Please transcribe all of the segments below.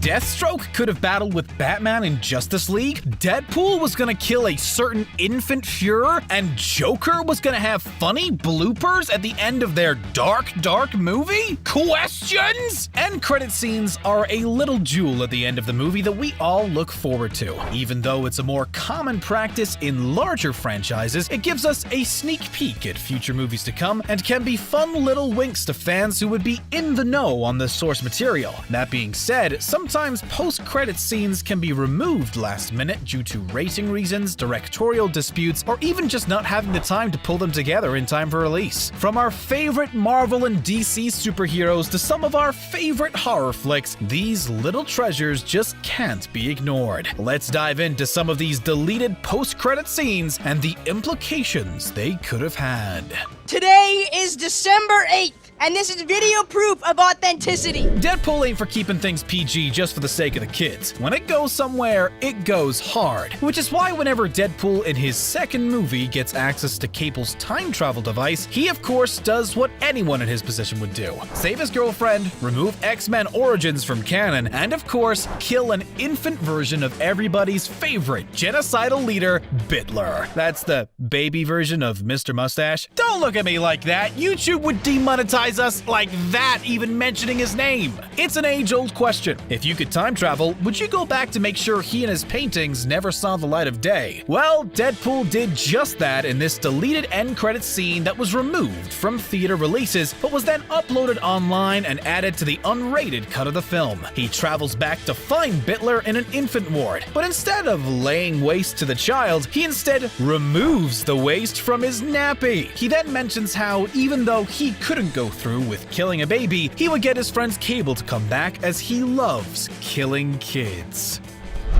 Deathstroke could have battled with Batman in Justice League, Deadpool was gonna kill a certain infant Fuhrer, and Joker was gonna have funny bloopers at the end of their dark movie? Questions? End credit scenes are a little jewel at the end of the movie that we all look forward to. Even though it's a more common practice in larger franchises, it gives us a sneak peek at future movies to come and can be fun little winks to fans who would be in the know on the source material. That being said, sometimes post-credit scenes can be removed last minute due to rating reasons, directorial disputes, or even just not having the time to pull them together in time for release. From our favorite Marvel and DC superheroes to some of our favorite horror flicks, these little treasures just can't be ignored. Let's dive into some of these deleted post-credit scenes and the implications they could have had. Today is December 8th, and this is video proof of authenticity. Deadpool ain't for keeping things PG just for the sake of the kids. When it goes somewhere, it goes hard. Which is why whenever Deadpool in his second movie gets access to Cable's time travel device, he of course does what anyone in his position would do. Save his girlfriend, remove X-Men Origins from canon, and of course, kill an infant version of everybody's favorite genocidal leader, Bittler. That's the baby version of Mr. Mustache. Don't look at me like that. YouTube would demonetize us like that, even mentioning his name. It's an age-old question. If you could time travel, would you go back to make sure he and his paintings never saw the light of day? Well, Deadpool did just that in this deleted end credit scene that was removed from theater releases, but was then uploaded online and added to the unrated cut of the film. He travels back to find Bittler in an infant ward, but instead of laying waste to the child, he instead removes the waste from his nappy. He then mentions how, even though he couldn't go through with killing a baby, he would get his friend's Cable to come back as he loves killing kids.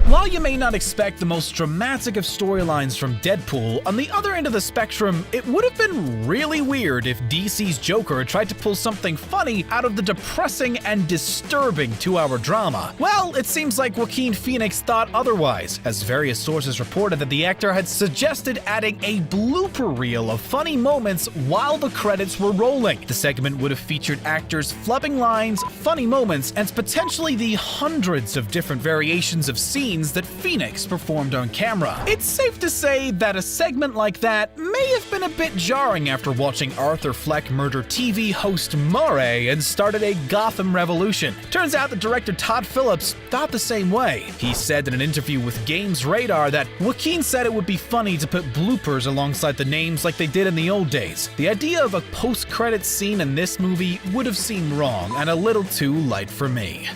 While you may not expect the most dramatic of storylines from Deadpool, on the other end of the spectrum, it would have been really weird if DC's Joker had tried to pull something funny out of the depressing and disturbing 2-hour drama. Well, it seems like Joaquin Phoenix thought otherwise, as various sources reported that the actor had suggested adding a blooper reel of funny moments while the credits were rolling. The segment would have featured actors flubbing lines, funny moments, and potentially the hundreds of different variations of scenes that Phoenix performed on camera. It's safe to say that a segment like that may have been a bit jarring after watching Arthur Fleck murder TV host Murray and started a Gotham revolution. Turns out that director Todd Phillips thought the same way. He said in an interview with Games Radar that Joaquin said it would be funny to put bloopers alongside the names like they did in the old days. The idea of a post-credits scene in this movie would have seemed wrong and a little too light for me.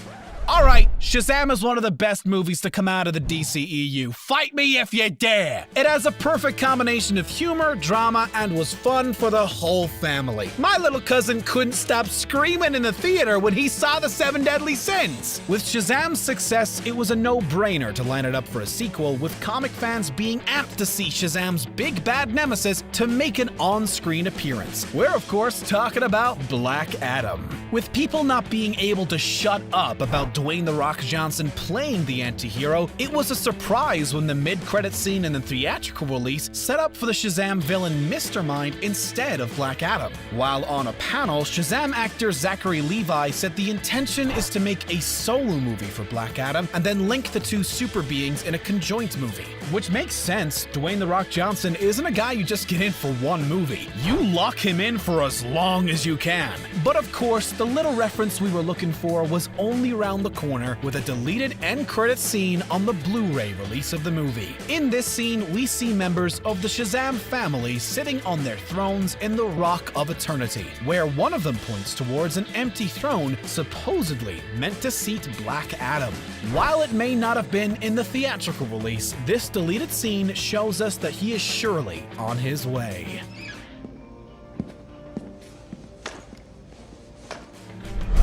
Alright, Shazam is one of the best movies to come out of the DCEU. Fight me if you dare! It has a perfect combination of humor, drama, and was fun for the whole family. My little cousin couldn't stop screaming in the theater when he saw the 7 Deadly Sins. With Shazam's success, it was a no-brainer to line it up for a sequel, with comic fans being apt to see Shazam's big bad nemesis to make an on-screen appearance. We're of course talking about Black Adam. With people not being able to shut up about Dwayne "The Rock" Johnson playing the anti-hero, it was a surprise when the mid-credit scene in the theatrical release set up for the Shazam villain Mr. Mind instead of Black Adam. While on a panel, Shazam actor Zachary Levi said the intention is to make a solo movie for Black Adam and then link the two super beings in a conjoint movie. Which makes sense. Dwayne "The Rock" Johnson isn't a guy you just get in for one movie. You lock him in for as long as you can. But of course, the little reference we were looking for was only around the corner with a deleted end credit scene on the Blu-ray release of the movie. In this scene, we see members of the Shazam family sitting on their thrones in the Rock of Eternity, where one of them points towards an empty throne supposedly meant to seat Black Adam. While it may not have been in the theatrical release, this deleted scene shows us that he is surely on his way.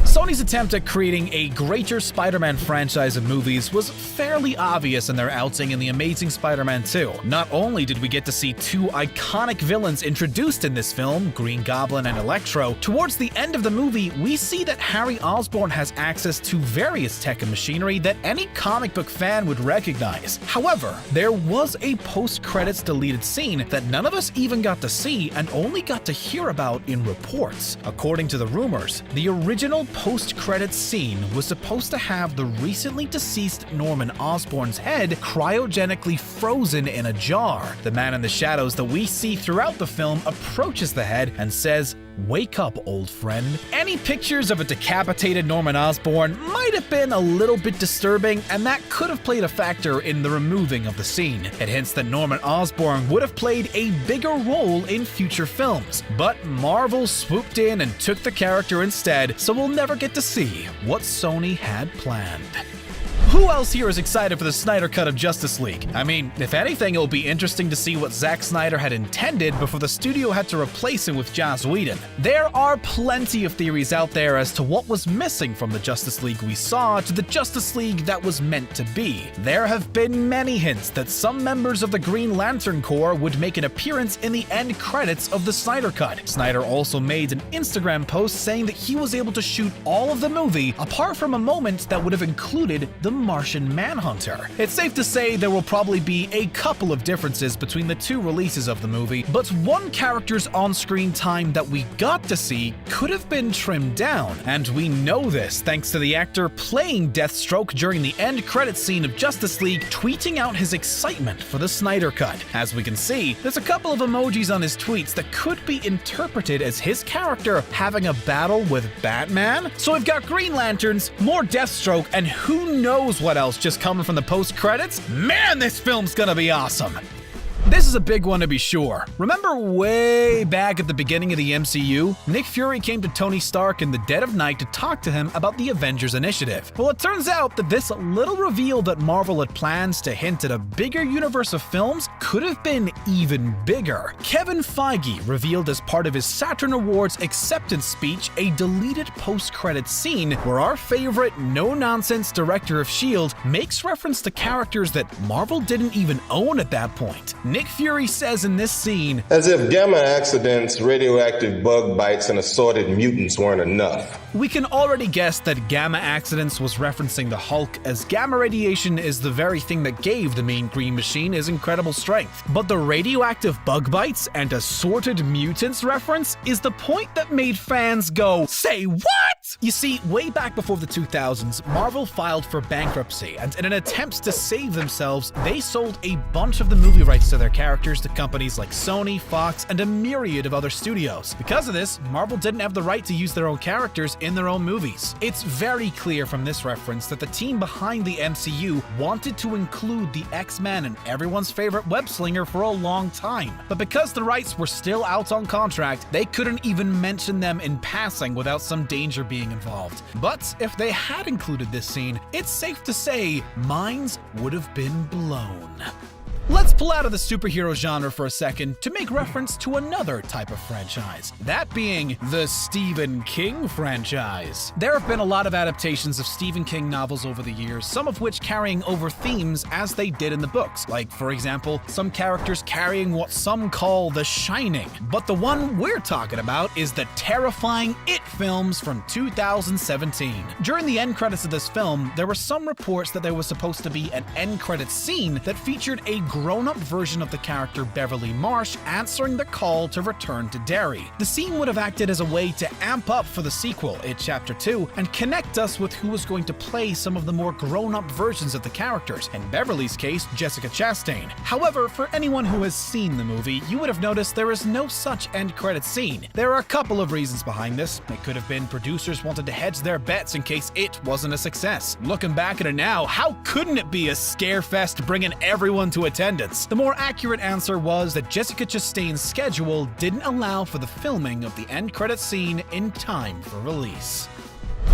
Sony's attempt at creating a greater Spider-Man franchise of movies was fairly obvious in their outing in The Amazing Spider-Man 2. Not only did we get to see two iconic villains introduced in this film, Green Goblin and Electro, towards the end of the movie, we see that Harry Osborn has access to various tech and machinery that any comic book fan would recognize. However, there was a post-credits deleted scene that none of us even got to see and only got to hear about in reports. According to the rumors, the original post-credits scene was supposed to have the recently deceased Norman Osborn's head cryogenically frozen in a jar. The man in the shadows that we see throughout the film approaches the head and says, "Wake up, old friend." Any pictures of a decapitated Norman Osborn might have been a little bit disturbing, and that could have played a factor in the removing of the scene. It hints that Norman Osborn would have played a bigger role in future films, but Marvel swooped in and took the character instead, so we'll never get to see what Sony had planned. Who else here is excited for the Snyder Cut of Justice League? I mean, if anything, it'll be interesting to see what Zack Snyder had intended before the studio had to replace him with Joss Whedon. There are plenty of theories out there as to what was missing from the Justice League we saw to the Justice League that was meant to be. There have been many hints that some members of the Green Lantern Corps would make an appearance in the end credits of the Snyder Cut. Snyder also made an Instagram post saying that he was able to shoot all of the movie apart from a moment that would have included the Martian Manhunter. It's safe to say there will probably be a couple of differences between the two releases of the movie, but one character's on-screen time that we got to see could have been trimmed down, and we know this thanks to the actor playing Deathstroke during the end credits scene of Justice League tweeting out his excitement for the Snyder Cut. As we can see, there's a couple of emojis on his tweets that could be interpreted as his character having a battle with Batman. So we've got Green Lanterns, more Deathstroke, and who knows what else just coming from the post-credits? Man, this film's gonna be awesome! This is a big one to be sure. Remember way back at the beginning of the MCU? Nick Fury came to Tony Stark in the dead of night to talk to him about the Avengers Initiative. Well, it turns out that this little reveal that Marvel had plans to hint at a bigger universe of films could have been even bigger. Kevin Feige revealed as part of his Saturn Awards acceptance speech a deleted post-credits scene where our favorite no-nonsense director of S.H.I.E.L.D. makes reference to characters that Marvel didn't even own at that point. Nick Fury says in this scene, "As if gamma accidents, radioactive bug bites, and assorted mutants weren't enough." We can already guess that gamma accidents was referencing the Hulk, as gamma radiation is the very thing that gave the Mean Green Machine his incredible strength. But the radioactive bug bites and assorted mutants reference is the point that made fans go, "Say what?" You see, way back before the 2000s, Marvel filed for bankruptcy, and in an attempt to save themselves, they sold a bunch of the movie rights to their characters to companies like Sony, Fox, and a myriad of other studios. Because of this, Marvel didn't have the right to use their own characters in their own movies. It's very clear from this reference that the team behind the MCU wanted to include the X-Men and everyone's favorite web-slinger for a long time. But because the rights were still out on contract, they couldn't even mention them in passing without some danger being involved. But if they had included this scene, it's safe to say minds would have been blown. Let's pull out of the superhero genre for a second to make reference to another type of franchise, that being the Stephen King franchise. There have been a lot of adaptations of Stephen King novels over the years, some of which carrying over themes as they did in the books, like, for example, some characters carrying what some call the Shining. But the one we're talking about is the terrifying It films from 2017. During the end credits of this film, there were some reports that there was supposed to be an end credits scene that featured a grown-up version of the character Beverly Marsh answering the call to return to Derry. The scene would have acted as a way to amp up for the sequel, It Chapter 2, and connect us with who was going to play some of the more grown-up versions of the characters, in Beverly's case, Jessica Chastain. However, for anyone who has seen the movie, you would have noticed there is no such end credits scene. There are a couple of reasons behind this. It could have been producers wanted to hedge their bets in case It wasn't a success. Looking back at it now, how couldn't it be a scare fest bringing everyone to attendance? The more accurate answer was that Jessica Chastain's schedule didn't allow for the filming of the end credits scene in time for release.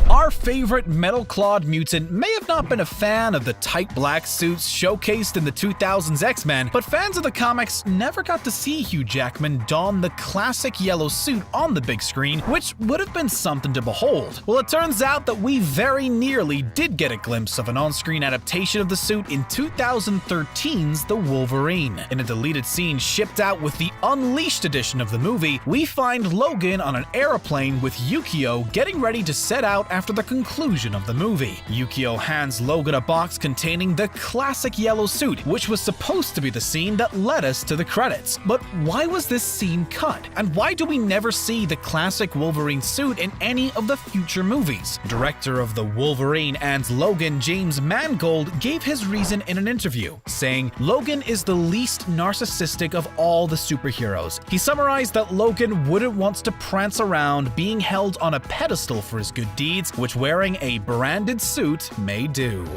Our favorite metal-clawed mutant may have not been a fan of the tight black suits showcased in the 2000s X-Men, but fans of the comics never got to see Hugh Jackman don the classic yellow suit on the big screen, which would have been something to behold. Well, it turns out that we very nearly did get a glimpse of an on-screen adaptation of the suit in 2013's The Wolverine. In a deleted scene shipped out with the Unleashed edition of the movie, we find Logan on an airplane with Yukio getting ready to set out after after the conclusion of the movie. Yukio hands Logan a box containing the classic yellow suit, which was supposed to be the scene that led us to the credits. But why was this scene cut? And why do we never see the classic Wolverine suit in any of the future movies? Director of the Wolverine and Logan, James Mangold, gave his reason in an interview, saying Logan is the least narcissistic of all the superheroes. He summarized that Logan wouldn't want to prance around being held on a pedestal for his good deeds, which wearing a branded suit may do.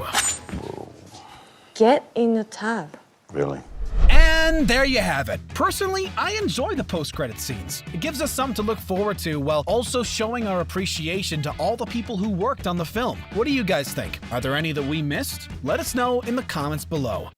Get in the tub. Really? And there you have it. Personally, I enjoy the post-credit scenes. It gives us something to look forward to while also showing our appreciation to all the people who worked on the film. What do you guys think? Are there any that we missed? Let us know in the comments below.